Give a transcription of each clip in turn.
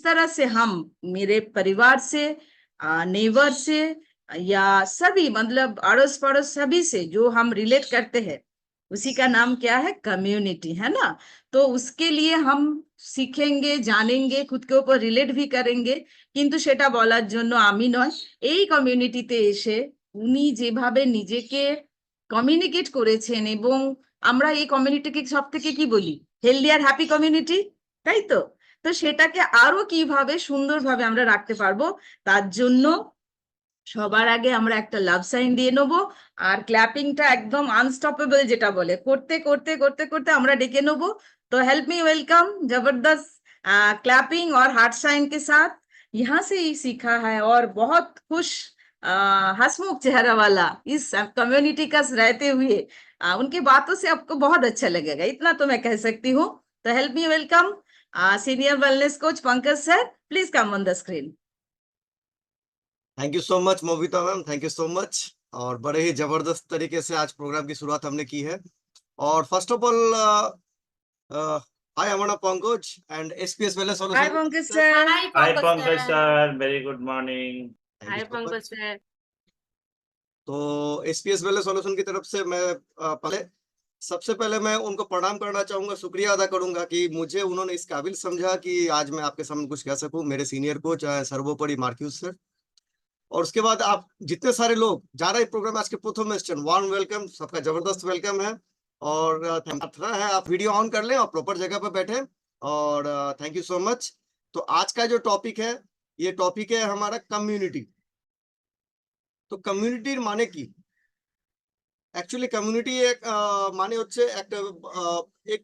तरह से हम मेरे परिवार से, नेबर से, या सभी मतलब अड़ोस पड़ोस सभी से जो हम रिलेट करते हैं, उसी का नाम क्या है? कम्युनिटी, है ना। तो उसके लिए हम শিখেंगे, জানেंगे, खुद के ऊपर रिलेट भी करेंगे। কিন্তু সেটা বলার জন্য আমি নয়, এই কমিউনিটিতে এসে উনি যেভাবে নিজেকে কমিউনিকেট করেছেন, এবং আমরা এই কমিউনিটিকে সব থেকে কি বলি? হেলদি আর হ্যাপি কমিউনিটি, তাই তো? তো সেটাকে আরো কিভাবে সুন্দরভাবে আমরা রাখতে পারবো, তার জন্য সবার আগে আমরা একটা লাভ সাইন দিয়ে নেবো, আর ক্ল্যাপিংটা একদম আনস্টপেবল যেটা বলে, করতে করতে করতে করতে আমরা ডেকে নেবো। तो हेल्प मी वेलकम जबरदस्त क्लैपिंग और हार्ट साइन के साथ। यहाँ से ही सीखा है, और बहुत खुश हंसमुख चेहरा वाला इस कम्युनिटी का रहते हुए उनकी बातों से आपको बहुत अच्छा लगेगा, इतना तो मैं कह सकती हूँ। तो help me welcome senior wellness coach Pankaj sir, please come on the screen. Thank you so much Mobita ma'am, thank you so much. और बड़े ही जबरदस्त तरीके से आज प्रोग्राम की शुरुआत हमने की है। और first of all hi Amna Pankaj and SPS wellness hi solution. Pankaj sir. Hi Pankaj sir, very good morning. Hi Pankaj sir. तो एसपीएस वेलनेस सॉल्यूशन की तरफ से मैं सबसे पहले मैं उनको प्रणाम करना चाहूंगा, शुक्रिया अदा करूंगा कि मुझे उन्होंने इस काबिल समझा कि आज मैं आपके सामने कुछ कह सकूं। मेरे सीनियर कोच सर्वोपरि मार्क्यूस सर, और उसके बाद आप जितने सारे लोग जा रहे प्रोग्राम आज के प्रथम वार्म वेलकम, सबका जबरदस्त वेलकम है। और प्रार्थना है आप वीडियो ऑन कर लें और प्रॉपर जगह पर बैठे। और थैंक यू सो मच। तो आज का जो टॉपिक है, ये टॉपिक है हमारा कम्युनिटी। तो कम्युनिटी माने की एक्चुअली कम्युनिटी एक माने হচ্ছে একটা एक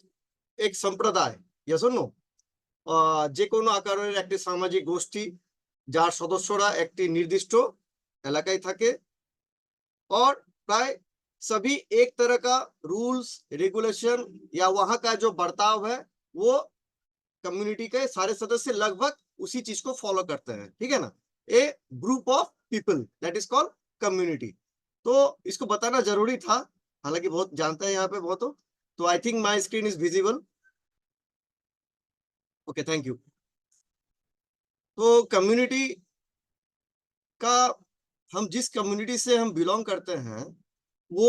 एक সম্প্রদায়, yes or no, যে কোনো আকারের একটি সামাজিক গোষ্ঠী যার সদস্যরা একটি নির্দিষ্ট এলাকায় থাকে, और प्राय सभी एक तरह का रूल्स रेगुलेशन या वहां का जो बर्ताव है वो कम्युनिटी के सारे सदस्य लगभग उसी चीज को फॉलो करते हैं, ठीक है ना। A group of people that is called community. तो इसको बताना जरूरी था, हालांकि बहुत जानते हैं यहाँ पे बहुत हो। तो I think my screen is visible, okay thank you. तो कम्युनिटी का हम जिस कम्युनिटी से हम बिलोंग करते हैं वो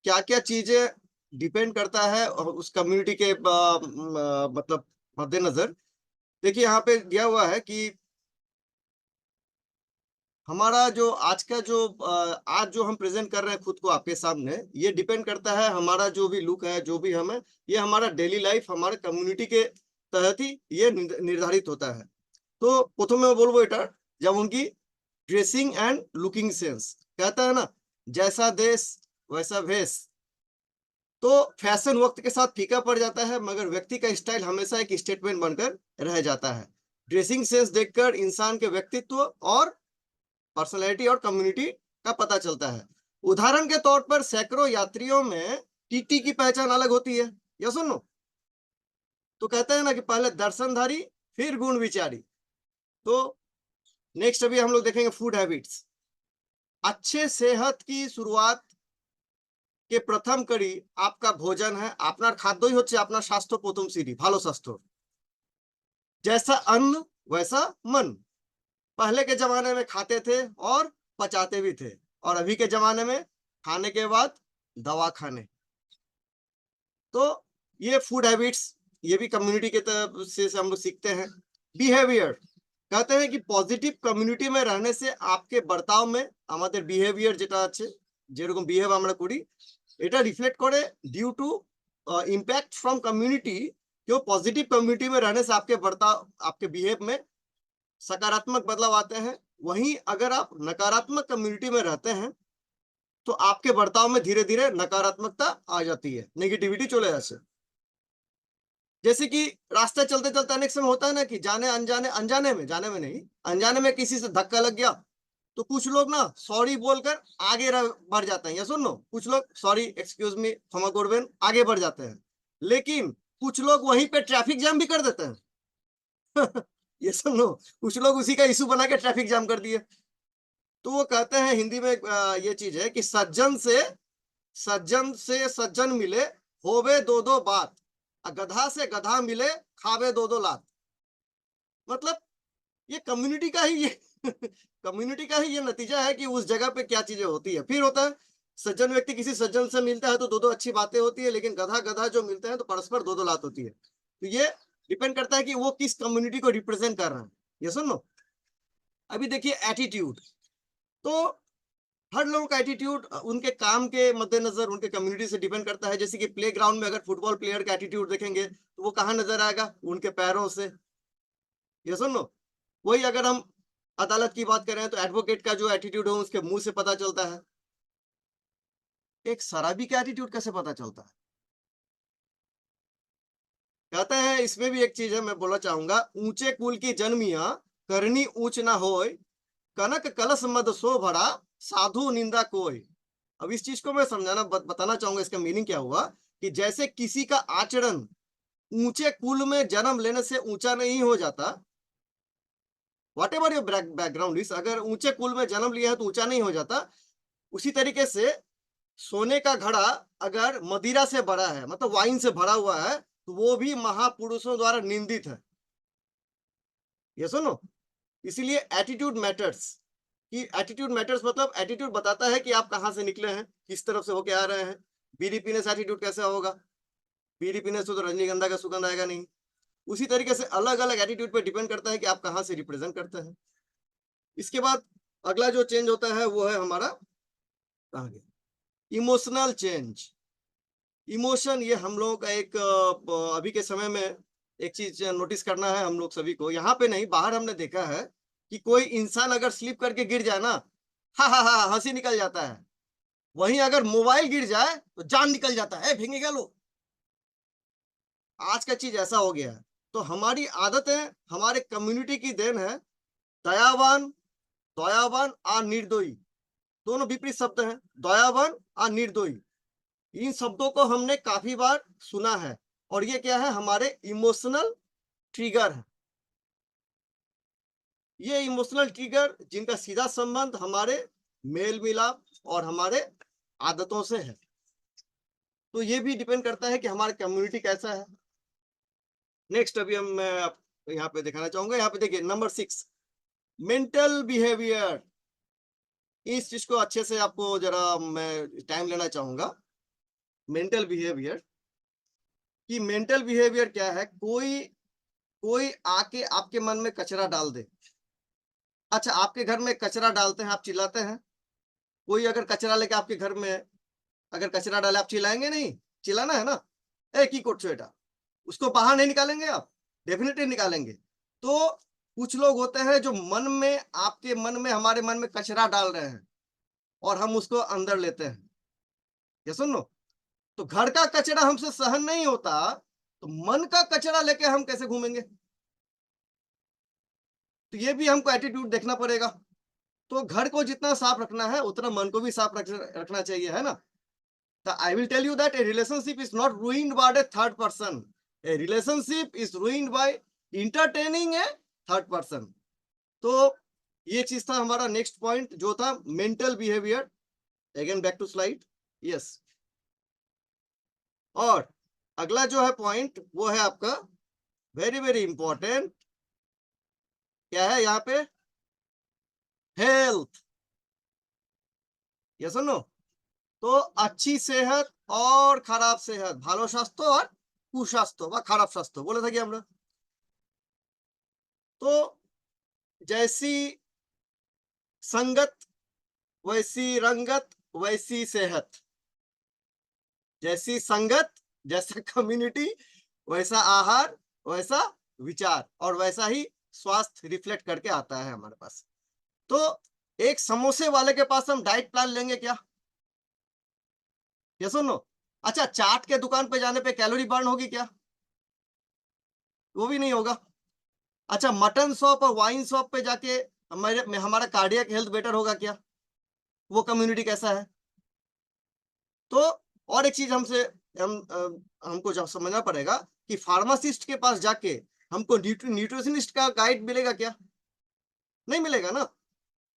क्या क्या चीजें डिपेंड करता है और उस कम्युनिटी के मतलब मद्देनजर। देखिए यहाँ पे दिया हुआ है कि हमारा जो आज का जो आज जो हम प्रेजेंट कर रहे हैं खुद को आपके सामने, ये डिपेंड करता है हमारा जो भी लुक है, जो भी हम है, ये हमारा डेली लाइफ हमारे कम्युनिटी के तहत ही ये निर्धारित होता है। तो प्रथम मैं बोलबो এটা যেমন কি ड्रेसिंग एंड लुकिंग सेंस, कहता है ना जैसा देश वैसा भेष। तो फैशन वक्त के साथ फीका पड़ जाता है, मगर व्यक्ति का स्टाइल हमेशा एक स्टेटमेंट बनकर रह जाता है। ड्रेसिंग सेंस देखकर इंसान के व्यक्तित्व और पर्सनैलिटी और कम्युनिटी का पता चलता है। उदाहरण के तौर पर सैकड़ों यात्रियों में टीटी की पहचान अलग होती है, या सुनो। तो कहते हैं ना कि पहले दर्शनधारी फिर गुण विचारी। तो नेक्स्ट अभी हम लोग देखेंगे फूड हैबिट्स। अच्छे सेहत की शुरुआत के प्रथम कड़ी आपका भोजन है। আপনার খাদ্যই হচ্ছে আপনার স্বাস্থ্য প্রথম সিঁড়ি, ভালো স্বাস্থ্য। जैसा अन्न वैसा मन। पहले के जमाने में खाते थे और पचाते भी थे, और अभी के जमाने में खाने के बाद दवा खाने। तो ये फूड हैबिट्स, ये भी कम्युनिटी के तरफ से हम लोग सीखते हैं। बिहेवियर कहते हैं कि पॉजिटिव कम्युनिटी में रहने से आपके बर्ताव में আমাদের বিহেভিয়ার যেটা আছে, যেরকম বিহেভ আমরা করি, এটা রিফ্লেক্ট করে due to impact from community. जो पॉजिटिव कम्युनिटी में रहने से आपके बर्ताव, आपके बिहेव में सकारात्मक बदलाव आते हैं। वहीं अगर आप नकारात्मक कम्युनिटी में रहते हैं तो आपके बर्ताव में धीरे धीरे नकारात्मकता आ जाती है, नेगेटिविटी चले जाते। जैसे कि रास्ते चलते चलते अनेक समय होता है ना कि जाने अनजाने, अनजाने में, जाने में नहीं, अनजाने में किसी से धक्का लग गया, तो कुछ लोग ना सॉरी बोलकर आगे बढ़ जाते हैं। या सुनो, कुछ लोग सॉरी एक्सक्यूज मी क्षमा करबेन आगे बढ़ जाते हैं, लेकिन कुछ लोग वहीं पे ट्रैफिक जाम भी कर देते हैं। ये सुनो, कुछ लोग उसी का इशू बना के ट्रैफिक जाम कर दिए। तो वो कहते हैं हिंदी में ये चीज है कि सज्जन से सज्जन मिले होवे दो दो बात, गधा से गधा मिले खावे दो दो लात। मतलब ये कम्युनिटी का ही ये कम्युनिटी का ही ये नतीजा है कि उस जगह पे क्या चीजें होती है। फिर होता है सज्जन व्यक्ति किसी सज्जन से मिलता है तो दो दो अच्छी बातें होती है, लेकिन गधा गधा जो मिलते हैं तो परस्पर दो दो लात होती है। तो ये डिपेंड करता है कि वो किस कम्युनिटी को रिप्रेजेंट कर रहा है। ये सुन लो, अभी देखिए एटीट्यूड, तो हर लोगों का एटीट्यूड उनके काम के मद्देनजर उनके कम्युनिटी से डिपेंड करता है। जैसे कि प्ले ग्राउंड में अगर फुटबॉल प्लेयर का एटीट्यूड देखेंगे तो वो कहाँ नजर आएगा, उनके पैरों से। ये सुन लो, वही अगर हम अदालत की बात करें तो एडवोकेट का जो एटीट्यूड है उसके मुंह से पता चलता है। एक शराबी का एटीट्यूड कैसे पता चलता है? कहते हैं इसमें भी एक चीज है, मैं बोलना चाहूंगा, ऊंचे कुल की जन्मिया करनी ऊंच ना होय, कनक कलश मद सो भरा साधु निंदा कोय। अब इस चीज को मैं समझाना बताना चाहूंगा, इसका मीनिंग क्या हुआ कि जैसे किसी का आचरण ऊंचे कुल में जन्म लेने से ऊंचा नहीं हो जाता, what ever your background is, अगर ऊंचे कुल में जन्म लिया है तो ऊंचा नहीं हो जाता। उसी तरीके से सोने का घड़ा अगर मदिरा से भरा है, मतलब वाइन से भरा हुआ है, तो वो भी महापुरुषों द्वारा निंदित है। ये सुनो, इसीलिए एटीट्यूड मैटर्स, कि एटीट्यूड मैटर्स मतलब एटीट्यूड बताता है कि आप कहाँ से निकले हैं, किस तरफ से होके आ रहे हैं। बीड़ी पीने से एटीट्यूड कैसा होगा? बीड़ी पीने से तो रजनीगंधा का सुगंध आएगा नहीं। उसी तरीके से अलग अलग एटीट्यूड पे डिपेंड करता है कि आप कहाँ से रिप्रेजेंट करते हैं। इसके बाद अगला जो चेंज होता है वो है हमारा, कहाँ गया, इमोशनल चेंज। इमोशन, ये हम लोगों का एक अभी के समय में एक चीज नोटिस करना है हम लोग सभी को। यहाँ पे नहीं, बाहर हमने देखा है कि कोई इंसान अगर स्लिप करके गिर जाए ना, हा हा हा हंसी निकल जाता है। वहीं अगर मोबाइल गिर जाए तो जान निकल जाता है, फेंकेगा लो। आज का चीज ऐसा हो गया है। तो हमारी आदतें हमारे कम्युनिटी की देन है। दयावान, दयावान और निर्दयी, दोनों विपरीत शब्द हैं। दयावान और निर्दयी, इन शब्दों को हमने काफी बार सुना है, और ये क्या है, हमारे इमोशनल ट्रिगर है। ये इमोशनल ट्रिगर जिनका सीधा संबंध हमारे मेल मिलाप और हमारे आदतों से है। तो ये भी डिपेंड करता है कि हमारा कम्युनिटी कैसा है। नेक्स्ट अभी हम मैं यहाँ पे दिखाना चाहूंगा, यहाँ पे देखिए नंबर 6, मेंटल बिहेवियर। इस चीज को अच्छे से आपको जरा मैं टाइम लेना चाहूंगा। मेंटल बिहेवियर, कि मेंटल बिहेवियर क्या है? कोई कोई आके आपके मन में कचरा डाल दे। अच्छा, आपके घर में कचरा डालते हैं, आप चिल्लाते हैं? कोई अगर कचरा लेके आपके घर में अगर कचरा डाले, आप चिल्लाएंगे नहीं? चिल्लाना है ना, ए की कोट बेटा, उसको बाहर नहीं निकालेंगे आप? डेफिनेटली निकालेंगे। तो कुछ लोग होते हैं जो मन में, आपके मन में, हमारे मन में कचरा डाल रहे हैं और हम उसको अंदर लेते हैं। ये सुन लो, तो घर का कचरा हमसे सहन नहीं होता, तो मन का कचरा लेके हम कैसे घूमेंगे? तो ये भी हमको एटीट्यूड देखना पड़ेगा। तो घर को जितना साफ रखना है उतना मन को भी साफ रखना चाहिए, है ना? तो I will tell you that a relationship is not ruined by a third person, a relationship is ruined by entertaining a third person. तो ये चीज था हमारा नेक्स्ट पॉइंट जो था mental behaviour. Again back to slide, yes. और अगला जो है पॉइंट वो है आपका वेरी वेरी इंपॉर्टेंट, क्या है यहाँ पे? हेल्थ। ये सुनो, तो अच्छी सेहत और खराब सेहत, ভালো স্বাস্থ্য और কুস্বাস্থ্য বা খারাপ স্বাস্থ্য বলে থাকি আমরা। तो जैसी संगत वैसी रंगत वैसी सेहत, जैसी संगत जैसा कम्युनिटी वैसा आहार वैसा विचार, और वैसा ही स्वास्थ्य रिफ्लेक्ट करके आता है हमारे पास। तो एक समोसे वाले के पास हम डाइट प्लान लेंगे क्या? ये सुनो, अच्छा चाट के दुकान पे जाने पे कैलोरी बर्न होगी क्या? वो भी नहीं होगा। अच्छा मटन शॉप और वाइन शॉप पे जाके हमारा कार्डियक हेल्थ बेटर होगा क्या? वो कम्युनिटी कैसा है? तो और एक चीज हमको जब समझना पड़ेगा कि फार्मासिस्ट के पास जाके हमको न्यूट्रिशनिस्ट का गाइड मिलेगा क्या? नहीं मिलेगा ना।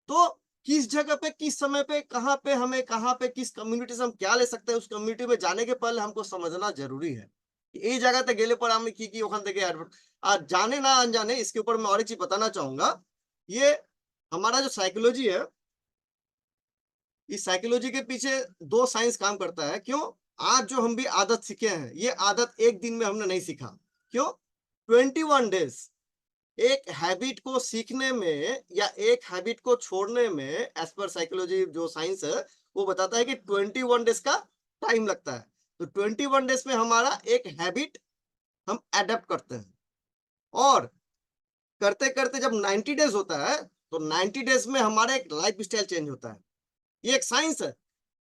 तो किस जगह पे, किस समय पे, कहाँ पे, हमें कहाँ पे, किस कम्युनिटी से हम क्या ले सकते हैं, उस कम्युनिटी में जाने के पहले हमको समझना जरूरी है। এই জায়গাতে গেলে পরে আমি কি ওখান থেকে আর जाने ना अनजाने इसके ऊपर मैं और एक चीज बताना चाहूंगा। ये हमारा जो साइकोलॉजी है, इस साइकोलॉजी के पीछे दो साइंस काम करता है। क्यों? आज जो हम भी आदत सीखे हैं, ये आदत एक दिन में हमने नहीं सीखा। क्यों? 21 डेज एक हैबिट को सीखने में या एक हैबिट को छोड़ने में, एज पर साइकोलॉजी जो साइंस है वो बताता है कि 21 डेज का टाइम लगता है। तो 21 डेज में हमारा एक हैबिट हम एडेप्ट करते हैं, और करते करते जब 90 डेज होता है तो 90 डेज में हमारा एक लाइफ स्टाइल चेंज होता है। ये एक साइंस है।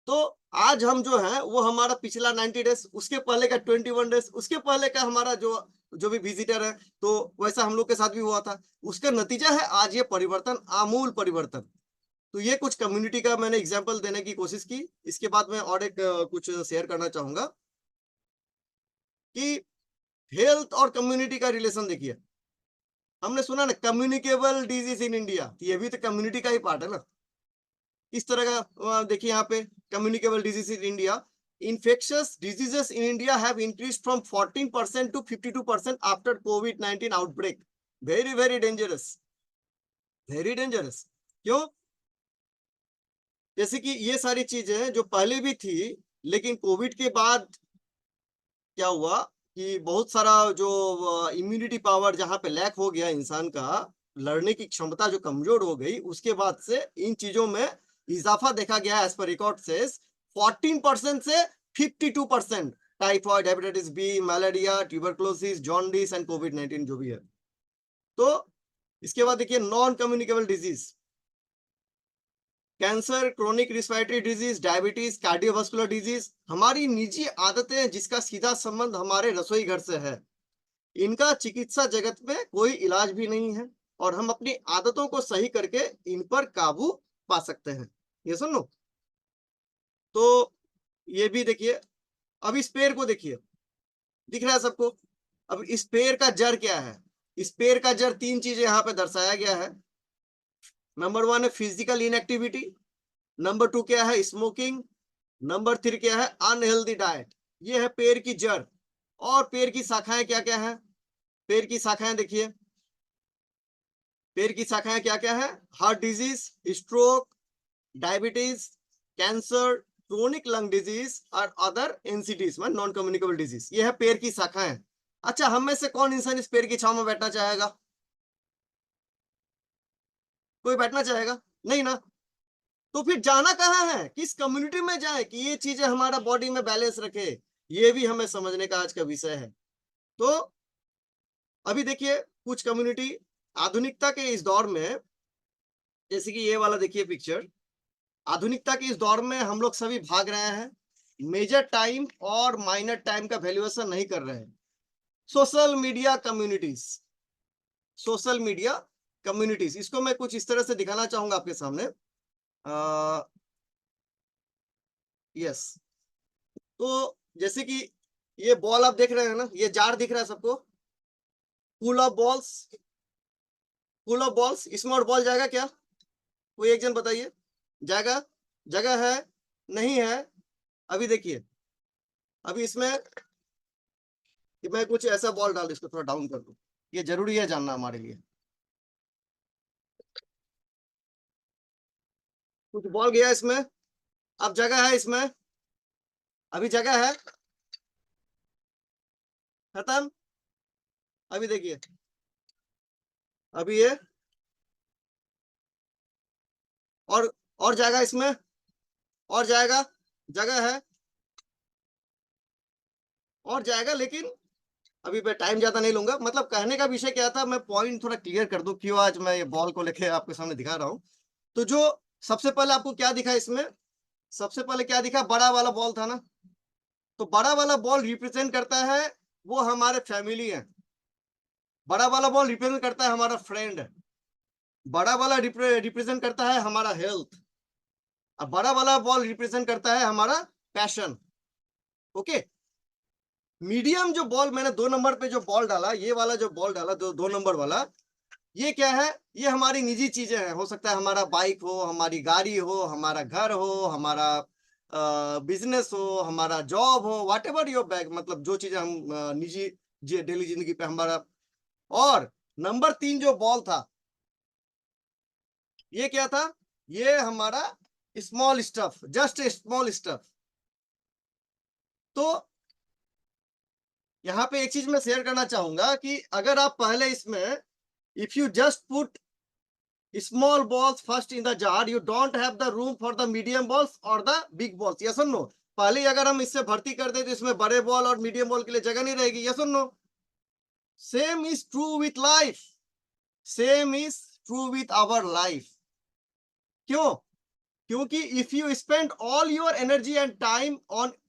तो आज हम जो है वो हमारा पिछला 90 डेज, उसके पहले का 21 डेज, उसके पहले का हमारा जो जो भी विजिटर है, तो वैसा हम लोग के साथ भी हुआ था। उसका नतीजा है आज ये परिवर्तन, आमूल परिवर्तन। तो ये कुछ कम्युनिटी का मैंने एग्जांपल देने की कोशिश की। इसके बाद मैं और एक कुछ शेयर करना चाहूंगा कि हेल्थ और कम्युनिटी का रिलेशन देखिए। हमने सुना ना कम्युनिकेबल डिजीज इन इंडिया, ये भी तो कम्युनिटी का ही पार्ट है ना। इस तरह का देखिए यहाँ पे communicable disease in India, infectious diseases in India have increased from 14% to 52% after COVID-19 outbreak. Very very dangerous, very dangerous। क्यों? जैसे कि ये सारी चीजें जो पहले भी थी, लेकिन कोविड के बाद क्या हुआ कि बहुत सारा जो इम्यूनिटी पावर जहां पे लैक हो गया, इंसान का लड़ने की क्षमता जो कमजोर हो गई, उसके बाद से इन चीजों में इजाफा देखा गया एज पर रिकॉर्ड से 14% से 52%। Typhoid, hepatitis B, malaria, tuberculosis, jaundice and कोविड-19 जो भी है। तो इसके बाद देखिए non communicable disease, cancer, chronic respiratory disease, diabetes, cardiovascular disease, हमारी निजी आदतें जिसका सीधा संबंध हमारे रसोई घर से है, इनका चिकित्सा जगत में कोई इलाज भी नहीं है, और हम अपनी आदतों को सही करके इन पर काबू पा सकते हैं। ये सुन लो। तो ये भी देखिए, अब इस पेड़ को देखिए, दिख रहा है सबको। अब इस पेड़ का जड़ क्या है? इस पेड़ का जड़ तीन चीजें यहाँ पे दर्शाया गया है। नंबर 1 है फिजिकल इनएक्टिविटी, नंबर 2 क्या है? स्मोकिंग, नंबर 3 क्या है? Unhealthy diet. ये है पेड़ की जड़। और पेड़ की शाखाएं क्या क्या है? पेड़ की शाखाएं देखिए, पेड़ की शाखाएं क्या क्या है? Heart disease, stroke, diabetes, cancer, chronic lung disease और अदर एनसीडीज में नॉन कम्युनिकेबल डिजीज। ये है पेड़ की शाखाएं। अच्छा, हम में से कौन इंसान इस पेड़ की छांव में बैठना चाहेगा? कोई बैठना चाहेगा नहीं ना। तो फिर जाना कहाँ है? किस कम्युनिटी में जाए कि ये चीजें हमारा बॉडी में बैलेंस रखे? ये भी हमें समझने का आज का विषय है। तो अभी देखिए कुछ कम्युनिटी आधुनिकता के इस दौर में, जैसे कि ये वाला देखिए पिक्चर, आधुनिकता के इस दौर में हम लोग सभी भाग रहे हैं, मेजर टाइम और माइनर टाइम का वैल्यूएशन नहीं कर रहे हैं। Social media communities, social media communities, इसको मैं कुछ इस तरह से दिखाना चाहूंगा आपके सामने। यस, तो जैसे कि ये बॉल आप देख रहे हैं ना, ये जार दिख रहा है सबको, full of balls, full of balls. इसमें और बॉल जाएगा क्या? कोई एक जन बताइए, जाएगा? जगह है? नहीं है। अभी देखिए, अभी इसमें मैं कुछ ऐसा बॉल डाल, इसको थोड़ा डाउन कर दूं, ये जरूरी है जानना हमारे लिए। कुछ बॉल गया इसमें, अब जगह है इसमें, अभी जगह है, खत्म। अभी देखिए, अभी ये और जाएगा इसमें, और जाएगा, जगह है और जाएगा। लेकिन अभी मैं टाइम ज्यादा नहीं लूंगा। मतलब कहने का विषय क्या था, मैं पॉइंट थोड़ा क्लियर कर दूं क्यों आज मैं ये बॉल को लेके आपके सामने दिखा रहा हूं। तो जो सबसे पहले आपको क्या दिखा इसमें, सबसे पहले क्या दिखा? बड़ा वाला बॉल था ना। तो बड़ा वाला बॉल रिप्रेजेंट करता है वो हमारे फैमिली है, बड़ा वाला बॉल रिप्रेजेंट करता है हमारा फ्रेंड है, बड़ा वाला रिप्रेजेंट करता है हमारा हेल्थ, अब बड़ा वाला बॉल रिप्रेजेंट करता है हमारा पैशन। ओके, मीडियम जो बॉल मैंने 2 नंबर पे जो बॉल डाला, ये वाला जो बॉल डाला 2 नंबर वाला, ये क्या है? ये हमारी निजी चीजें हैं। हो सकता है हमारा बाइक हो, हमारी गाड़ी हो, हमारा घर हो, हमारा बिजनेस हो, हमारा जॉब हो, व्हाट एवर योर बैग, मतलब जो चीजें हम निजी डेली जिंदगी पे हमारा। और नंबर 3 जो बॉल था, ये क्या था? ये हमारा small stuff, just small stuff. तो यहाँ पे एक चीज मैं शेयर करना चाहूंगा कि अगर आप पहले इसमें, if you just put small balls first in the jar, you don't have the room for the medium balls or the big balls, yes or no? पहले ही अगर हम इससे भर्ती कर दे तो इसमें बड़े बॉल और मीडियम बॉल के लिए जगह नहीं रहेगी, yes or no? Same is true with life, same is true with our life. क्यों? क्योंकि if you spend all your energy and time on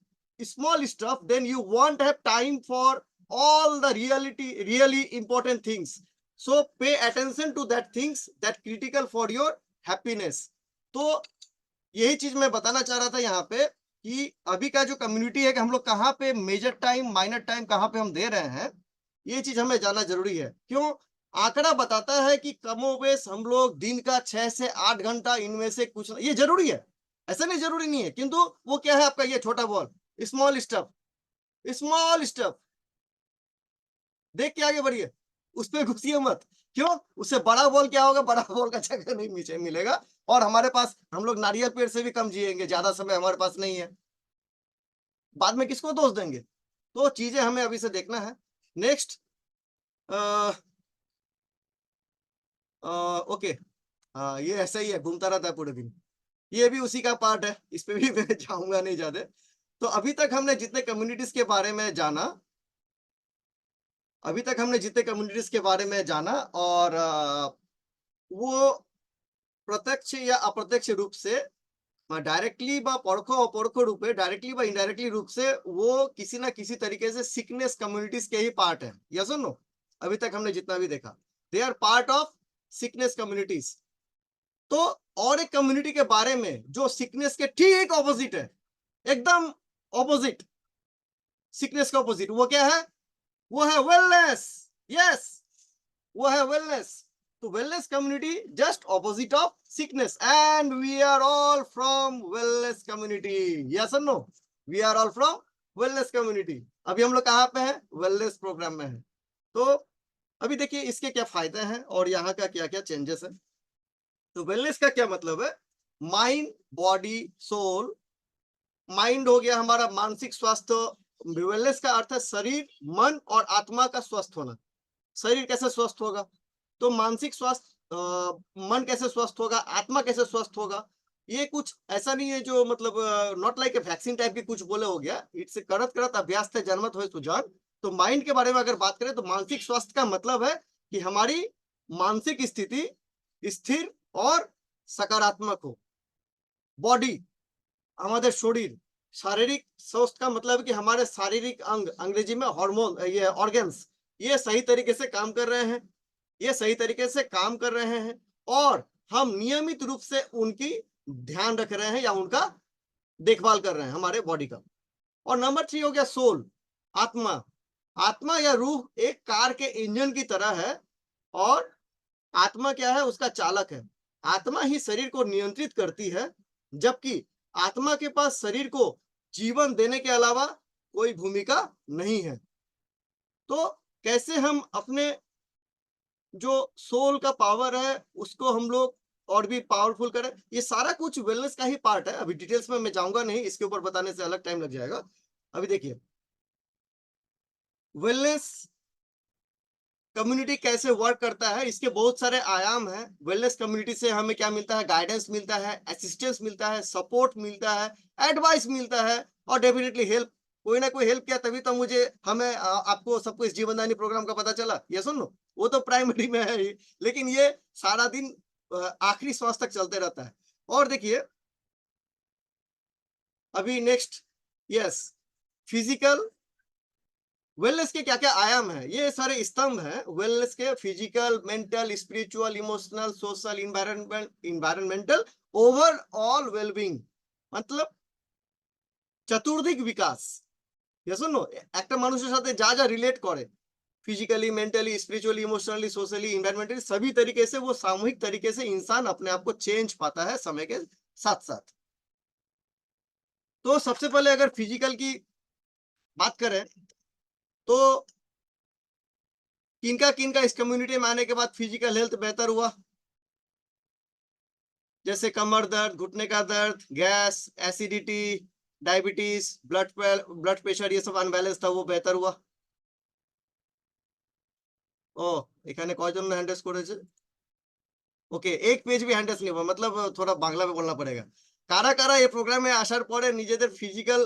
small stuff, then you won't have time for all the really important things. So pay attention to that things that critical for your happiness. तो यही चीज मैं बताना चाह रहा था यहाँ पे कि अभी का जो कम्युनिटी है कि हम लोग कहाँ पे मेजर टाइम, माइनर टाइम कहाँ पे हम दे रहे हैं, ये चीज हमें जानना जरूरी है। क्यों? आंकड़ा बताता है कि कमोबेश हम लोग दिन का 6 से 8 घंटा, इनमें से कुछ, ये जरूरी है, ऐसा नहीं जरूरी नहीं है, किंतु वो क्या है आपका, ये छोटा ball, small stuff, small stuff देख के आगे बढ़िए, उस पर घुसिए मत। क्यों? उससे बड़ा बॉल क्या होगा, बड़ा बॉल का जगह नहीं मिलेगा। और हमारे पास, हम लोग नारियल पेड़ से भी कम जिएंगे, ज्यादा समय हमारे पास नहीं है, बाद में किसको दोष देंगे? तो चीजें हमें अभी से देखना है। नेक्स्ट, ओके, हाँ ये ऐसा ही है, घूमता रहता है पूरे दिन, ये भी उसी का पार्ट है, इस पे भी मैं जाऊंगा नहीं ज्यादा। तो अभी तक हमने जितने कम्युनिटीज के बारे में जाना, और वो प्रत्यक्ष या अप्रत्यक्ष रूप से, डायरेक्टली बा परोक्ष अपरोक्ष रूपे, डायरेक्टली बा इनडायरेक्टली रूप से, वो किसी ना किसी तरीके से सिकनेस कम्युनिटीज के ही पार्ट है, यस और नो? अभी तक हमने जितना भी देखा, they are part of sickness communities. तो और एक कम्युनिटी के बारे में जो सिकनेस के ठीक ऑपोजिट है, एकदम ऑपोजिट, सिकनेस का ऑपोजिट, वो क्या है? वो है वेलनेस। यस, वो है वेलनेस। तो wellness community just opposite of sickness, and we are all from wellness community, yes और no? We are all from wellness community. अभी हम लोग कहाँ पे हैं? वेलनेस प्रोग्राम में है। तो अभी देखिए इसके क्या फायदे हैं और यहाँ का क्या क्या चेंजेस है। तो वेलनेस का क्या मतलब है? Mind, body, soul. माइंड हो गया हमारा मानसिक स्वास्थ्य, वेलनेस का अर्थ है शरीर, मन और आत्मा का स्वस्थ होना। शरीर कैसे स्वस्थ होगा? तो मानसिक स्वास्थ्य, मन कैसे स्वस्थ होगा, आत्मा कैसे स्वस्थ होगा? ये कुछ ऐसा नहीं है जो मतलब not like a vaccine type की कुछ बोले हो गया, इट्स करत करत अभ्यास से जन्मत हो सुजान। तो माइंड के बारे में अगर बात करें तो मानसिक स्वास्थ्य का मतलब है कि हमारी मानसिक स्थिति स्थिर और सकारात्मक हो। बॉडी, हमारे शरीर, शारीरिक स्वस्थ का मतलब है कि हमारे शारीरिक अंग, अंग्रेजी में हार्मोन, ये ऑर्गन्स, ये सही तरीके से काम कर रहे हैं, ये सही तरीके से काम कर रहे हैं, और हम नियमित रूप से उनकी ध्यान रख रहे हैं या उनका देखभाल कर रहे हैं हमारे बॉडी का। और नंबर 3 हो गया सोल, आत्मा। आत्मा या रूह एक कार के इंजन की तरह है, और आत्मा क्या है? उसका चालक है। आत्मा ही शरीर को नियंत्रित करती है, जबकि आत्मा के पास शरीर को जीवन देने के अलावा कोई भूमिका नहीं है। तो कैसे हम अपने जो सोल का पावर है उसको हम लोग और भी पावरफुल करें, ये सारा कुछ वेलनेस का ही पार्ट है। अभी डिटेल्स में मैं जाऊंगा नहीं, इसके ऊपर बताने से अलग टाइम लग जाएगा। अभी देखिए वेलनेस कम्युनिटी कैसे वर्क करता है, इसके बहुत सारे आयाम हैं। वेलनेस कम्युनिटी से हमें क्या मिलता है? गाइडेंस मिलता है, असिस्टेंस मिलता है, सपोर्ट मिलता है, एडवाइस मिलता है, और डेफिनेटली हेल्प। कोई ना कोई हेल्प किया तभी तो हमें आपको सबको इस जीवनदानी प्रोग्राम का पता चला, ये सुन लो, वो तो प्राइमरी में है ही, लेकिन ये सारा दिन आखिरी श्वास तक चलते रहता है। और देखिए अभी नेक्स्ट, यस, फिजिकल वेलनेस के क्या क्या आयाम है, ये सारे स्तंभ हैं वेलनेस के। Physical, mental, spiritual, emotional, social, environmental, overall wellbeing, मतलब चतुर्दिक विकास। ये सुनो, একটা মানুষের সাথে যা যা रिलेट करे, physically, mentally, spiritually, emotionally, socially, environmentally, सभी तरीके से वो सामूहिक तरीके से इंसान अपने आप को चेंज पाता है समय के साथ साथ। तो सबसे पहले अगर फिजिकल की बात करें तो किनका इस कम्युनिटी में आने के बाद फिजिकल हेल्थ बेहतर हुआ? जैसे कमर दर्द, घुटने का दर्द, gas, acidity, diabetes, blood pressure, ये सब अनबैलेंस था, वो बेहतर हुआ। ও এখানে কয়জন হ্যান্ডেস করেছে? ওকে, এক পেজ भी হ্যান্ডেস नहीं हुआ, मतलब थोड़ा बांग्ला में बोलना पड़ेगा। কারা কারা এই প্রোগ্রামে আসার পরে নিজেদের ফিজিক্যাল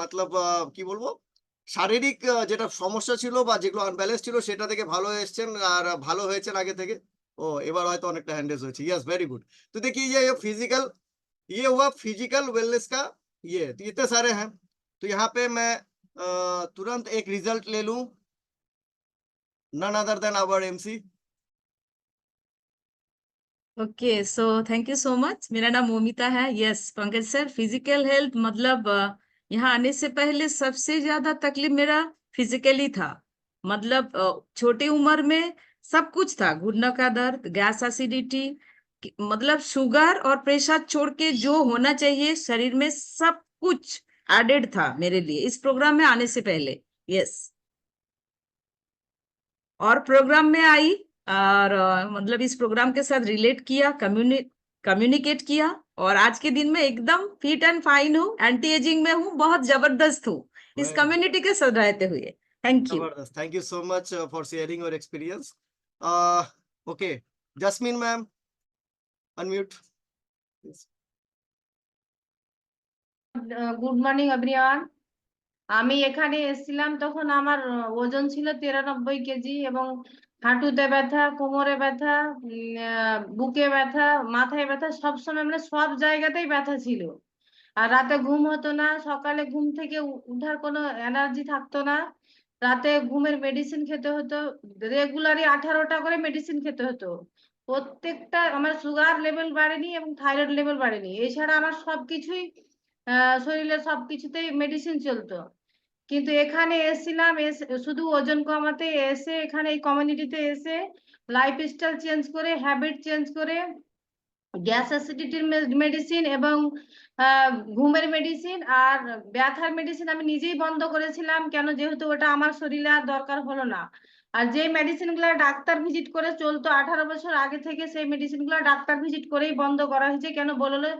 मतलब কি বলবো, শারীরিক যেটা সমস্যা ছিল বা যেগুলো আনব্যালেন্স ছিল সেটা থেকে ভালো এসেছেন আর ভালো হয়েছেন আগে থেকে? ও এবার হয়তো অনেকটা হ্যান্ডেস হয়েছে। Yes, very good. तो देखिए ये फिजिकल, ये हुआ फिजिकल वेलनेस का। ये तो इतने सारे हैं, तो यहाँ पे मैं तुरंत एक रिजल्ट ले लूं, none other than our MC। Okay, so thank you so much. मेरा नाम मोमिता है। Yes Pankaj sir, physical health मतलब यहाँ आने से पहले सबसे ज्यादा तकलीफ मेरा फिजिकली था। मतलब छोटी उम्र में सब कुछ था, घुटनों का दर्द, गैस एसिडिटी, मतलब शुगर और प्रेशर छोड़ के जो होना चाहिए शरीर में सब कुछ एडेड था मेरे लिए इस प्रोग्राम में आने से पहले। यस, और प्रोग्राम में आई और मतलब इस प्रोग्राम के साथ रिलेट किया, कम्युनिकेट किया, और आज के दिन में एकदम फिट एंड फाइन हूँ, एंटी एजिंग में हूँ, बहुत जबरदस्त हूँ इस Very कम्युनिटी के साथ रहते हुए। Thank you. जबरदस्त, thank you so much for sharing your experience. Okay, Jasmine ma'am, unmute. Good morning everyone. আমি এখানে এসেছিলাম তখন আমার ওজন ছিল 93 কেজি এবং হাঁটুতে ব্যথা, কোমরে ব্যথা, বুকে ব্যথা, মাথায় ব্যথা, সবসময় মানে সব জায়গাতেই ব্যথা ছিল। আর রাতে ঘুম হতো না, সকালে ঘুম থেকে উঠার কোনো এনার্জি থাকতো না, রাতে ঘুমের মেডিসিন খেতে হতো, রেগুলারই 18টা করে মেডিসিন খেতে হতো। প্রত্যেকটা, আমার সুগার লেভেল বাড়েনি এবং থাইরয়েড লেভেল বাড়েনি, এছাড়া আমার সবকিছুই শরীরের সবকিছুতেই মেডিসিন চলতো। কিন্তু এখানে এসেছিলাম, শুধু ওজন কমাতে এসে, এখানে এই কমিউনিটিতে এসে লাইফস্টাইল চেঞ্জ করে, হ্যাবিট চেঞ্জ করে, গ্যাস অ্যাসিডিটির মেডিসিন এবং ঘুমের মেডিসিন আর ব্যথার মেডিসিন আমি নিজেই বন্ধ করেছিলাম। কেন? যেহেতু ওটা আমার শরীরে আর দরকার হলো না। আর যে মেডিসিন গুলো ডাক্তার ভিজিট করে চলতো 18 বছর আগে থেকে, সেই মেডিসিন গুলো ডাক্তার ভিজিট করেই বন্ধ করা হয়েছে। কেন? বললো,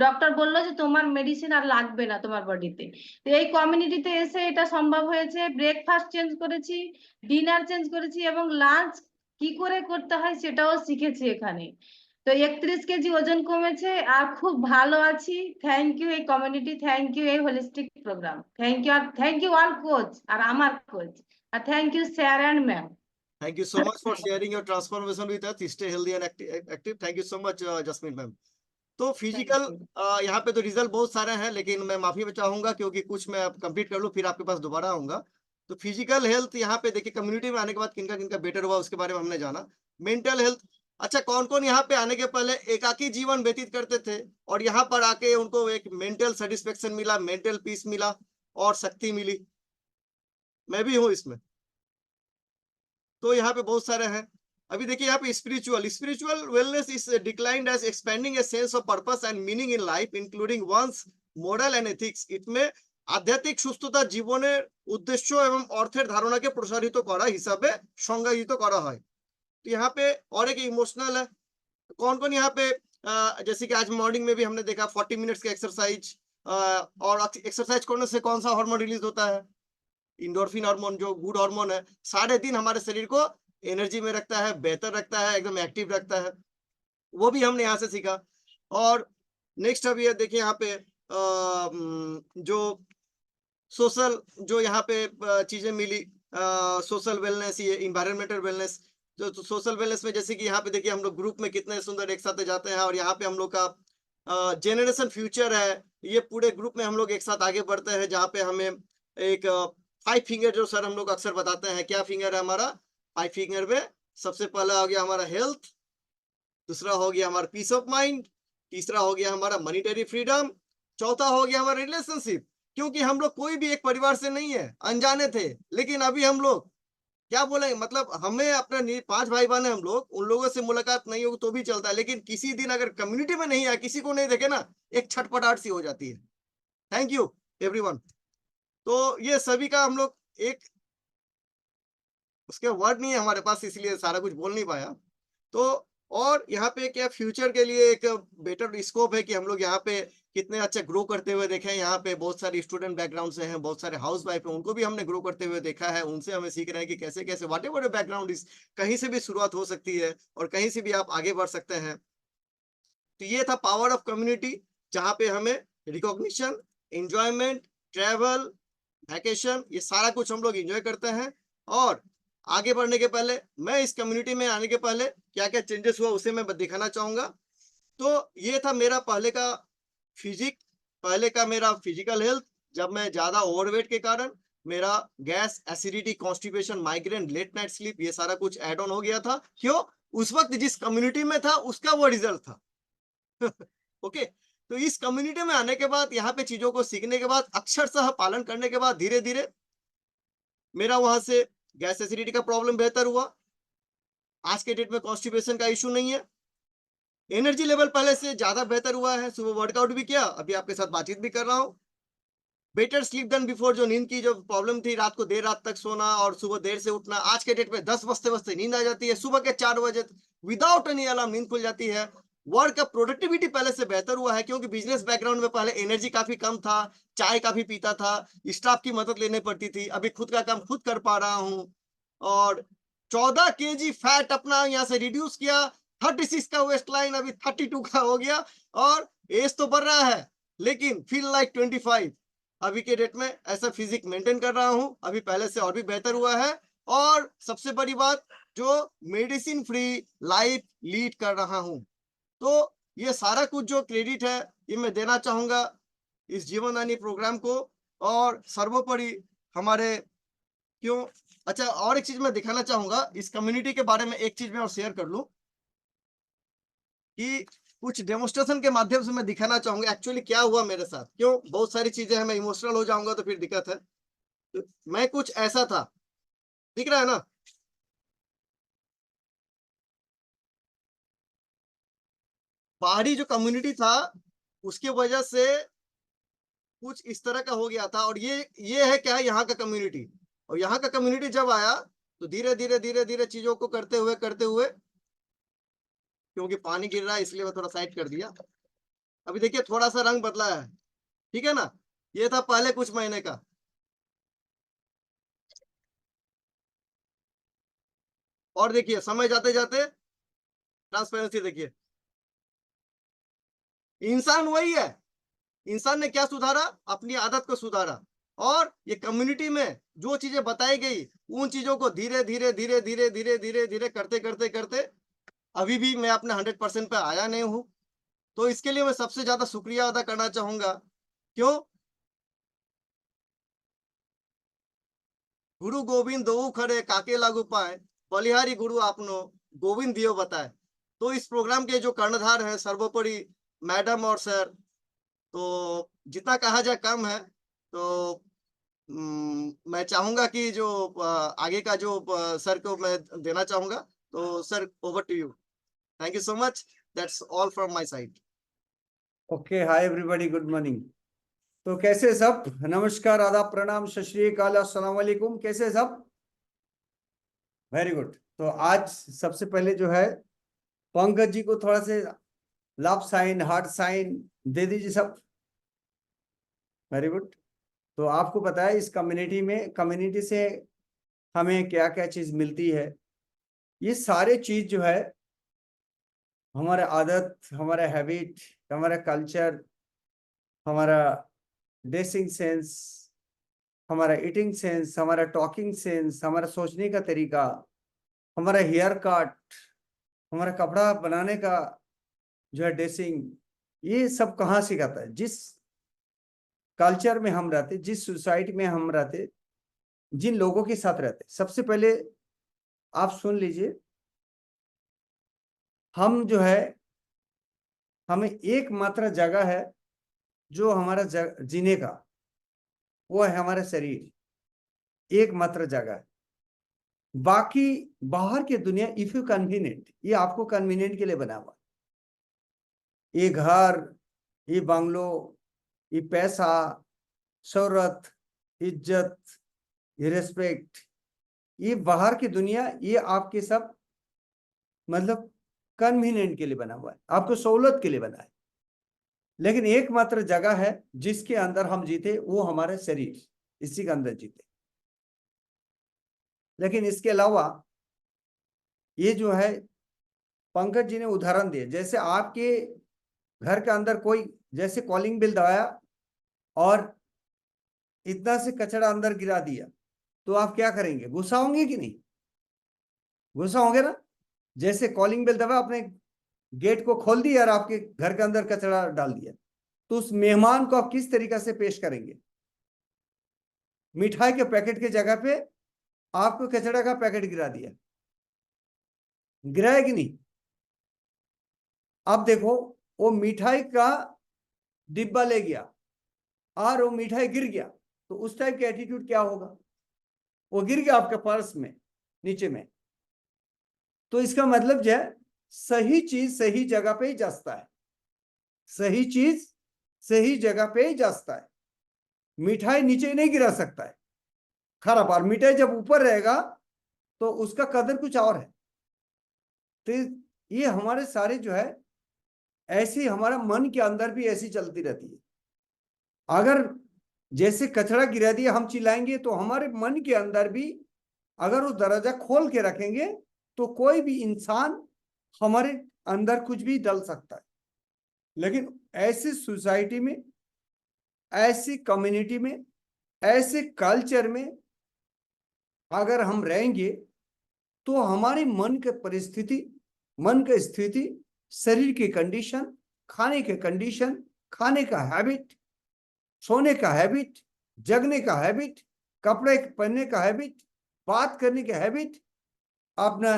ডক্টর বললো যে তোমার মেডিসিন আর লাগবে না তোমার বডিতে। তো এই কমিউনিটিতে এসে এটা সম্ভব হয়েছে। ব্রেকফাস্ট চেঞ্জ করেছি, ডিনার চেঞ্জ করেছি এবং লাঞ্চ কি করে করতে হয় সেটাও শিখেছি এখানে। তো 31 কেজি ওজন কমেছে আর খুব ভালো আছি। থ্যাংক ইউ এই কমিউনিটি, থ্যাংক ইউ এই হোলিস্টিক প্রোগ্রাম, থ্যাংক ইউ, আর থ্যাংক ইউ অল কোচ আর আমার কোচ, আর thank you sir and ma'am. Thank you so much for sharing your transformation with us. Stay healthy and active. Thank you so much, jasmine ma'am. तो physical यहाँ पे तो result बहुत सारे हैं, लेकिन मैं माफी में चाहूंगा क्योंकि कुछ मैं कंप्लीट कर लूँ फिर आपके पास दोबारा आऊंगा। तो फिजिकल हेल्थ यहाँ पे देखिए, कम्युनिटी में आने के बाद किनका किनका बेटर हुआ उसके बारे में हमने जाना। मेंटल हेल्थ, अच्छा कौन कौन यहाँ पे आने के पहले एकाकी जीवन व्यतीत करते थे और यहाँ पर आके उनको एक मेंटल सेटिस्फेक्शन मिला, मेंटल पीस मिला और शक्ति मिली? मैं भी हूँ इसमें। तो यहाँ पे बहुत सारे हैं। अभी देखिए यहाँ पे spiritual wellness is declined as expanding a sense of purpose and meaning in life including one's moral and ethics. इसमें আধ্যাত্মিক সুস্থতা, জীবনের উদ্দেশ্য এবং অর্থের ধারণাকে প্রসারিত করা হিসাবে সংজ্ঞায়িত করা হয়। तो यहाँ पे और एक इमोशनल है। कौन कौन यहाँ पे जैसे कि आज मॉर्निंग में भी हमने देखा 40 मिनट्स का एक्सरसाइज, और एक्सरसाइज करने से कौन सा हार्मोन रिलीज होता है? इंडोर्फिन हार्मोन, जो गुड हार्मोन है, 3.5 हमारे शरीर को एनर्जी में रखता है, बेहतर रखता है, एकदम एक्टिव रखता है। वो भी हमने यहाँ से सीखा। और नेक्स्ट अभी देखिए यहाँ पे जो सोशल, जो यहाँ पे चीजें मिली, सोशल वेलनेस, ये इन्वायरमेंटल वेलनेस। जो सोशल वेलनेस में जैसे कि यहाँ पे देखिए हम लोग ग्रुप में कितने सुंदर एक साथ जाते हैं, और यहाँ पे हम लोग का जेनरेशन फ्यूचर है, ये पूरे ग्रुप में हम लोग एक साथ आगे बढ़ते हैं, जहाँ पे हमें एक 5 फिंगर जो सर हम लोग अक्सर बताते हैं, क्या फिंगर है हमारा? 5 फिंगर में सबसे पहला हो गया हमारा हेल्थ, दूसरा हो गया हमारा पीस ऑफ माइंड, तीसरा हो गया हमारा मॉनिटरी फ्रीडम, चौथा हो गया हमारा रिलेशनशिप। क्योंकि हम लोग कोई भी एक परिवार से नहीं है, अनजाने थे, लेकिन अभी हम लोग क्या बोलेंगे, मतलब हमें अपने 5 भाई बहन है हम लोग, उन लोगों से मुलाकात नहीं होगी तो भी चलता है, लेकिन किसी दिन अगर कम्युनिटी में नहीं आए, किसी को नहीं देखे ना, एक छटपटाहट सी हो जाती है। Thank you everyone. तो ये सभी का हम लोग एक उसके वर्ड नहीं है हमारे पास, इसलिए सारा कुछ बोल नहीं पाया। तो और यहाँ पे क्या फ्यूचर के लिए एक बेटर स्कोप है कि हम लोग यहाँ पे कितने अच्छा ग्रो करते हुए देखे हैं। यहाँ पे बहुत सारे स्टूडेंट बैकग्राउंड से हैं, बहुत सारे हाउस वाइफ हैं, उनको भी हमने ग्रो करते हुए देखा है। उनसे हमें सीख रहे हैं कि कैसे कैसे व्हाट एवर बैकग्राउंड इज, कहीं से भी शुरुआत हो सकती है और कहीं से भी आप आगे बढ़ सकते हैं। तो ये था पावर ऑफ कम्युनिटी, जहाँ पे हमें रिकॉग्निशन, एंजॉयमेंट, ट्रैवल, वैकेशन, ये सारा कुछ हम लोग एंजॉय करते हैं। और आगे बढ़ने के पहले मैं इस कम्युनिटी में आने के पहले क्या क्या चेंजेस हुआ उसे मैं दिखाना चाहूंगा। तो ये था मेरा पहले का पहले का मेरा फिजिकल हेल्थ, जब मैं ज्यादा ओवरवेट के कारण मेरा gas, acidity, constipation, migraine, late night sleep, ये सारा कुछ एड ऑन हो गया था। क्यों? उस वक्त जिस कम्युनिटी में था उसका वो रिजल्ट था। ओके, तो इस कम्युनिटी में आने के बाद, यहाँ पे चीजों को सीखने के बाद, अक्षरशः पालन करने के बाद धीरे धीरे मेरा वहां से गैस एसिडिटी का प्रॉब्लम बेहतर हुआ। आज के डेट में कॉन्स्टिपेशन का इशू नहीं है। एनर्जी लेवल पहले से ज्यादा बेहतर हुआ है। सुबह वर्कआउट भी किया, अभी आपके साथ बातचीत भी कर रहा हूँ। बेटर स्लीप देन बिफोर, जो नींद की जो प्रॉब्लम थी, रात को देर रात तक सोना और सुबह देर से उठना, आज के डेट में 10 बजते बजते नींद आ जाती है, सुबह के 4 बजे विदाउट एनी अलार्म नींद खुल जाती है। वर्क का प्रोडक्टिविटी पहले से बेहतर हुआ है, क्योंकि बिजनेस बैकग्राउंड में पहले एनर्जी काफी कम था, चाय काफी पीता था, स्टाफ की मदद लेनी पड़ती थी। अभी खुद का काम खुद कर पा रहा हूँ और 14 kg फैट अपना यहाँ से रिड्यूस किया। 36 का वेस्ट लाइन अभी 32 का हो गया और एज तो बढ़ रहा है लेकिन फील लाइक 25। अभी के डेट में ऐसा फिजिक मेंटेन कर रहा हूँ, अभी पहले से और भी बेहतर हुआ है। और सबसे बड़ी बात, जो मेडिसिन फ्री लाइफ लीड कर रहा हूँ। तो ये सारा कुछ जो क्रेडिट है ये मैं देना चाहूंगा इस जीवनदानी प्रोग्राम को। और सर्वोपरि हमारे क्यों, अच्छा और एक चीज मैं दिखाना चाहूंगा इस कम्युनिटी के बारे में, एक चीज मैं और शेयर कर लूं कि कुछ डेमोन्स्ट्रेशन के माध्यम से मैं दिखाना चाहूंगा एक्चुअली क्या हुआ मेरे साथ। क्यों? बहुत सारी चीजें हैं, मैं इमोशनल हो जाऊंगा तो फिर दिक्कत है। तो मैं कुछ ऐसा था, दिख रहा है ना, बाहरी जो कम्युनिटी था उसकी वजह से कुछ इस तरह का हो गया था। और ये है क्या, यहाँ का कम्युनिटी। और यहाँ का कम्युनिटी जब आया तो धीरे धीरे चीजों को करते हुए, क्योंकि पानी गिर रहा है इसलिए मैं थोड़ा साइड कर दिया। अभी देखिए थोड़ा सा रंग बदला है, ठीक है ना। ये था पहले कुछ महीने का। और देखिए समय जाते जाते ट्रांसपेरेंसी देखिए, इंसान वही है। इंसान ने क्या सुधारा? अपनी आदत को सुधारा। और ये कम्युनिटी में जो चीजें बताई गई उन चीजों को धीरे करते अभी भी मैं अपने 100% पे आया नहीं हूं। तो इसके लिए मैं सबसे ज्यादा शुक्रिया अदा करना चाहूंगा। क्यों? गुरु गोविंद दो खड़े काके लागू पाए, बलिहारी गुरु आपनो गोविंद दियो बताए। तो इस प्रोग्राम के जो कर्णधार हैं सर्वोपरि मैडम और सर, तो जितना कहा जाए कम है। तो मैं चाहूंगा कि जो आगे का जो सर को मैं देना चाहूंगा। तो sir over to you. Thank you so much, that's all from my side. Okay, hi everybody, good morning. तो कैसे सब? नमस्कार, आदाब, प्रणाम, सत श्री अकाल, अस्सलाम वालेकुम। कैसे सब? Very good. तो आज सबसे पहले जो है पंकज जी को थोड़ा से लव साइन, हार्ट साइन दे दीजिए सब। Very good. तो आपको पता है इस कम्युनिटी से हमें क्या क्या चीज मिलती है। ये सारे चीज जो है हमारा आदत, हमारा हैबिट, हमारा कल्चर, हमारा ड्रेसिंग सेंस, हमारा ईटिंग सेंस, हमारा टॉकिंग सेंस, हमारा सोचने का तरीका, हमारा हेयर कट, हमारा कपड़ा बनाने का जो है ड्रेसिंग, ये सब कहाँ सिखाता है? जिस कल्चर में हम रहते, जिस सोसाइटी में हम रहते, जिन लोगों के साथ रहते। सबसे पहले आप सुन लीजिए, हम जो है, हमें एकमात्र जगह है जो हमारा जीने का, वो है हमारा शरीर। एकमात्र जगह है। बाकी बाहर की दुनिया इफ यू कन्वीनियंट, ये आपको कन्वीनियंट के लिए बना हुआ। ये घर, ये बंगलो, ये पैसा, शोहरत, इज्जत, ये रिस्पेक्ट, ये बाहर की दुनिया, ये आपके सब मतलब कन्वीनियंट के लिए बना हुआ है, आपको सहूलत के लिए बना है। लेकिन एकमात्र जगह है जिसके अंदर हम जीते, वो हमारे शरीर, इसी के अंदर जीते। लेकिन इसके अलावा ये जो है पंकज जी ने उदाहरण दिए, जैसे आपके घर के अंदर कोई जैसे कॉलिंग बिल दबाया और इतना से कचरा अंदर गिरा दिया, तो आप क्या करेंगे? गुस्सा होंगे कि नहीं? गुस्सा होंगे ना। जैसे कॉलिंग बेल दबा, आपने गेट को खोल दिया और आपके घर के अंदर कचरा डाल दिया, तो उस मेहमान को आप किस तरीके से पेश करेंगे? मिठाई के पैकेट की जगह पे आपको कचरा का पैकेट गिरा दिया, गिराया कि नहीं? अब देखो, वो मिठाई का डिब्बा ले गया और वो मिठाई गिर गया, तो उस टाइप के एटीट्यूड क्या होगा? वो गिर गया आपके पर्स में नीचे में। तो इसका मतलब जो है, सही चीज सही जगह पे ही जचता है, सही चीज सही जगह पे ही जचता है। मिठाई नीचे नहीं गिरा सकता है खराब, और मिठाई जब ऊपर रहेगा तो उसका कदर कुछ और है। तो ये हमारे सारे जो है, ऐसी हमारा मन के अंदर भी ऐसी चलती रहती है। अगर जैसे कचरा गिरा दिया हम चिल्लाएंगे, तो हमारे मन के अंदर भी अगर वो दरवाजा खोल के रखेंगे तो कोई भी इंसान हमारे अंदर कुछ भी डाल सकता है। लेकिन ऐसी सोसाइटी में, ऐसी कम्युनिटी में, ऐसे कल्चर में अगर हम रहेंगे, तो हमारे मन के परिस्थिति, मन की स्थिति, शरीर की कंडीशन, खाने के कंडीशन, खाने का हैबिट, सोने का हैबिट, जगने का हैबिट, कपड़े पहनने का हैबिट, बात करने का हैबिट, अपना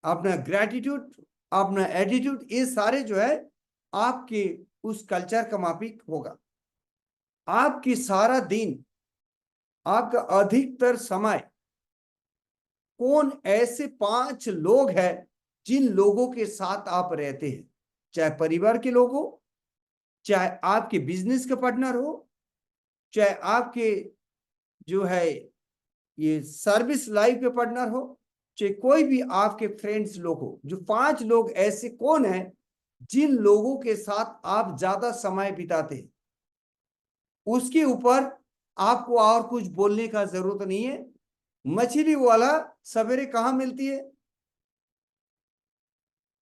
अपना ग्रेटिट्यूड, अपना एटीट्यूड, ये सारे जो है आपके उस कल्चर का मापिक होगा। आपकी सारा दिन, आपका अधिकतर समय कौन ऐसे 5 लोग हैं जिन लोगों के साथ आप रहते हैं, चाहे परिवार के लोग हो, चाहे आपके बिजनेस के पार्टनर हो, चाहे आपके जो है ये सर्विस लाइफ के पार्टनर हो, चाहे कोई भी आपके फ्रेंड्स लोग हो, जो 5 लोग ऐसे कौन है जिन लोगों के साथ आप ज्यादा समय बिताते हैं। उसके ऊपर आपको और कुछ बोलने का जरूरत नहीं है। मछली वाला सवेरे कहाँ मिलती है?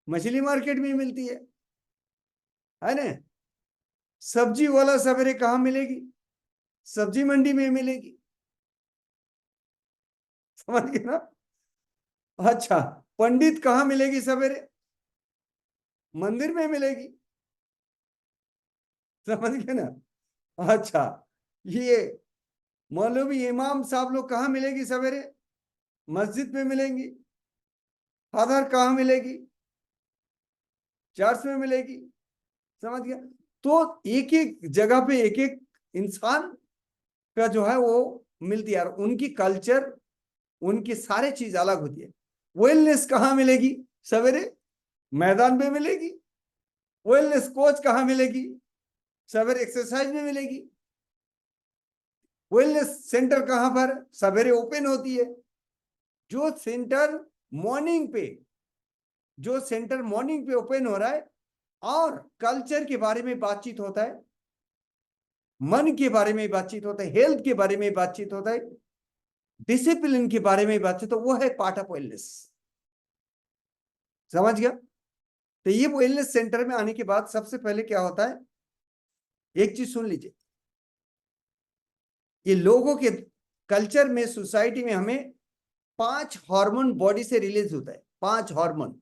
मछली मार्केट में मिलती है ना। सब्जी वाला सवेरे कहाँ मिलेगी? सब्जी मंडी में मिलेगी, समझ गए ना। अच्छा, पंडित कहाँ मिलेगी सवेरे? मंदिर में मिलेगी, समझ गए ना। अच्छा, ये मौलवी इमाम साहब लोग कहाँ मिलेगी सवेरे? मस्जिद में मिलेंगी। फादर कहाँ मिलेगी? चर्च में मिलेगी, समझ गया। तो एक एक जगह पे एक एक इंसान का जो है वो मिलती है, और उनकी कल्चर, उनकी सारे चीज अलग होती है। वेलनेस कहाँ मिलेगी सवेरे? मैदान में मिलेगी। वेलनेस कोच कहाँ मिलेगी? सवेरे एक्सरसाइज में मिलेगी। वेलनेस सेंटर कहाँ पर? सवेरे ओपन होती है। जो सेंटर मॉर्निंग पे ओपन हो रहा है और कल्चर के बारे में बातचीत होता है, मन के बारे में बातचीत होता है, हेल्थ के बारे में बातचीत होता है, डिसिप्लिन के बारे में बातचीत, तो वो है पार्ट ऑफ वेलनेस, समझ गया। तो ये वेलनेस सेंटर में आने के बाद सबसे पहले क्या होता है, एक चीज सुन लीजिए। ये लोगों के कल्चर में, सोसाइटी में हमें 5 हार्मोन बॉडी से रिलीज होता है। 5 हार्मोन।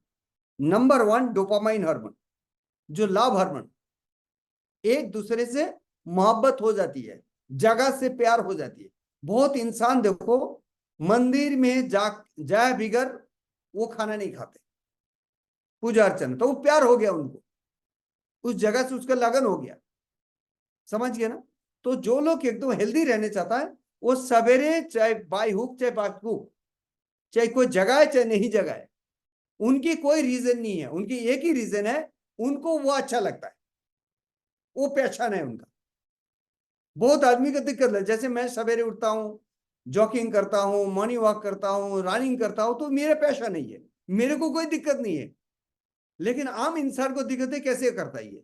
नंबर 1 डोपामाइन हार्मोन, जो लव हार्मोन, एक दूसरे से मोहब्बत हो जाती है, जगह से प्यार हो जाती है। बहुत इंसान देखो मंदिर में जाए बिगर वो खाना नहीं खाते, पूजा अर्चना, तो वो प्यार हो गया उनको, उस जगह से उसका लगन हो गया, समझ गया ना। तो जो लोग एकदम हेल्दी रहने चाहता है, वो सवेरे चाहे बाय हुक चाहे बाय हुक, चाहे कोई जगह है चाहे नहीं जगह है, उनकी कोई रीजन नहीं है, उनकी एक ही रीजन है, उनको वो अच्छा लगता है, वो पहचान है उनका। बहुत आदमी को दिक्कत है, जैसे मैं सवेरे उठता हूँ, जॉगिंग करता हूँ, मॉर्निंग वॉक करता हूँ, रनिंग करता हूँ, तो मेरा पैशन नहीं है, मेरे को कोई दिक्कत नहीं है। लेकिन आम इंसान को दिक्कत है कैसे करता है ये,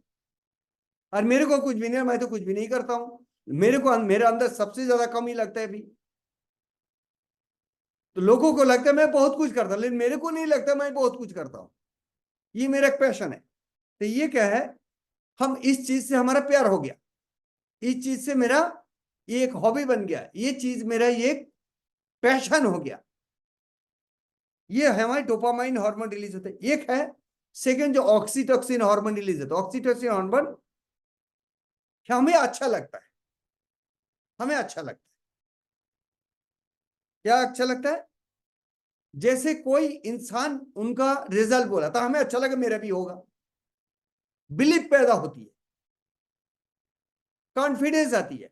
और मेरे को कुछ भी नहीं है, मैं तो कुछ भी नहीं करता हूँ। मेरे को मेरे अंदर सबसे ज्यादा कमी लगता है अभी। तो लोगों को लगता है मैं बहुत कुछ करता हूं, लेकिन मेरे को नहीं लगता मैं बहुत कुछ करता हूं। ये मेरा एक पैशन है। तो ये क्या है, हम इस चीज से हमारा प्यार हो गया, इस चीज से मेरा ये एक हॉबी बन गया, ये चीज मेरा ये एक पैशन हो गया। ये हमारे डोपामाइन हार्मोन रिलीज होते हैं। एक है सेकंड जो ऑक्सीटोसिन हार्मोन रिलीज होता है। ऑक्सीटोसिन हार्मोन हमें अच्छा लगता है, हमें अच्छा लगता है। क्या अच्छा लगता है? जैसे कोई इंसान उनका रिजल्ट बोला था, हमें अच्छा लगा मेरा भी होगा, बिलीफ पैदा होती है, कॉन्फिडेंस आती है।